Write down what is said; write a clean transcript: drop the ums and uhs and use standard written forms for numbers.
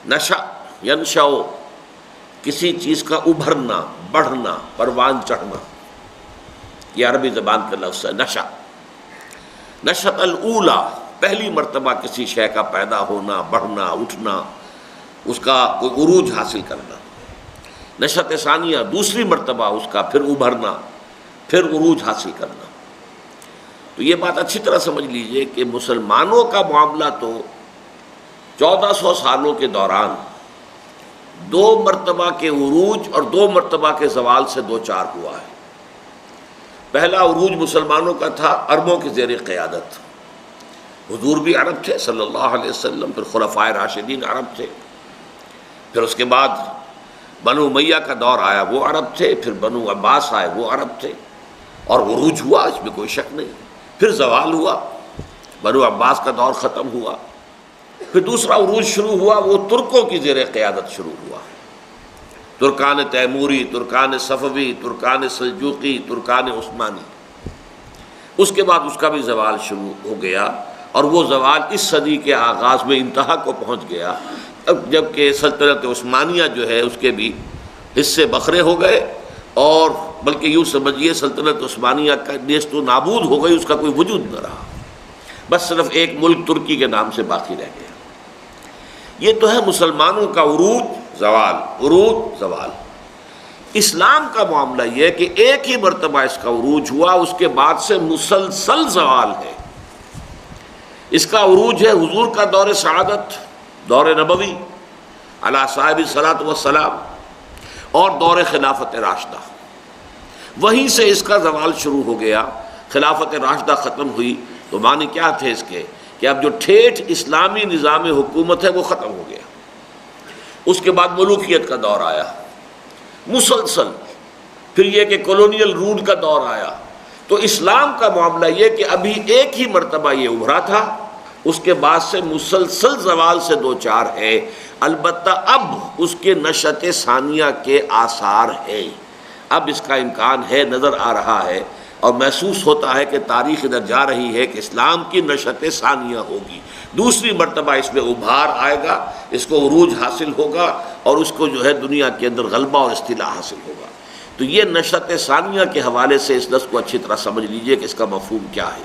نشا ینشأ، کسی چیز کا ابھرنا، بڑھنا، پروان چڑھنا، یہ عربی زبان کا لفظ ہے نشا۔ نشأۃ الاولیٰ، پہلی مرتبہ کسی شے کا پیدا ہونا، بڑھنا، اٹھنا، اس کا کوئی عروج حاصل کرنا۔ نشأۃ ثانیہ، دوسری مرتبہ اس کا پھر ابھرنا، پھر عروج حاصل کرنا۔ تو یہ بات اچھی طرح سمجھ لیجئے کہ مسلمانوں کا معاملہ تو 1400 سالوں کے دوران 2 مرتبہ کے عروج اور 2 مرتبہ کے زوال سے دوچار ہوا ہے۔ پہلا عروج مسلمانوں کا تھا عربوں کے زیر قیادت، حضور بھی عرب تھے صلی اللہ علیہ وسلم، پھر خلفائے راشدین عرب تھے، پھر اس کے بعد بنو امیہ کا دور آیا، وہ عرب تھے، پھر بنو عباس آئے، وہ عرب تھے، اور عروج ہوا، اس میں کوئی شک نہیں۔ پھر زوال ہوا، بنو عباس کا دور ختم ہوا، پھر دوسرا عروج شروع ہوا، وہ ترکوں کی زیر قیادت شروع ہوا، ترکان تیموری، Terken صفوی، Terken Seljuqi, Terken Usmani. اس کے بعد اس کا بھی زوال شروع ہو گیا، اور وہ زوال اس صدی کے آغاز میں انتہا کو پہنچ گیا، جبکہ سلطنت عثمانیہ جو ہے اس کے بھی حصے بکھرے ہو گئے، اور بلکہ یوں سمجھیے سلطنت عثمانیہ کا نیست و نابود ہو گئی، اس کا کوئی وجود نہ رہا، بس صرف ایک ملک ترکی کے نام سے باقی رہ گیا۔ یہ تو ہے مسلمانوں کا عروج زوال، عروج زوال۔ اسلام کا معاملہ یہ ہے کہ ایک ہی مرتبہ اس کا عروج ہوا، اس کے بعد سے مسلسل زوال ہے۔ اس کا عروج ہے حضور کا دور سعادت، دور نبوی علی صاحب الصلاۃ والسلام، اور دور خلافت راشدہ، وہیں سے اس کا زوال شروع ہو گیا۔ خلافت راشدہ ختم ہوئی تو معنی کیا تھے اس کے کہ اب جو ٹھیٹھ اسلامی نظام حکومت ہے وہ ختم ہو گیا۔ اس کے بعد ملوکیت کا دور آیا مسلسل، پھر یہ کہ کولونیل رول کا دور آیا۔ تو اسلام کا معاملہ یہ کہ ابھی ایک ہی مرتبہ یہ ابھرا تھا، اس کے بعد سے مسلسل زوال سے دوچار ہے، البتہ اب اس کے نشأۃ ثانیہ کے آثار ہے، اب اس کا امکان ہے، نظر آ رہا ہے، اور محسوس ہوتا ہے کہ تاریخ ادھر جا رہی ہے کہ اسلام کی نشأۃ ثانیہ ہوگی، دوسری مرتبہ اس میں ابھار آئے گا، اس کو عروج حاصل ہوگا، اور اس کو جو ہے دنیا کے اندر غلبہ اور استیلاء حاصل ہوگا۔ تو یہ نشأۃ ثانیہ کے حوالے سے اس لفظ کو اچھی طرح سمجھ لیجئے کہ اس کا مفہوم کیا ہے۔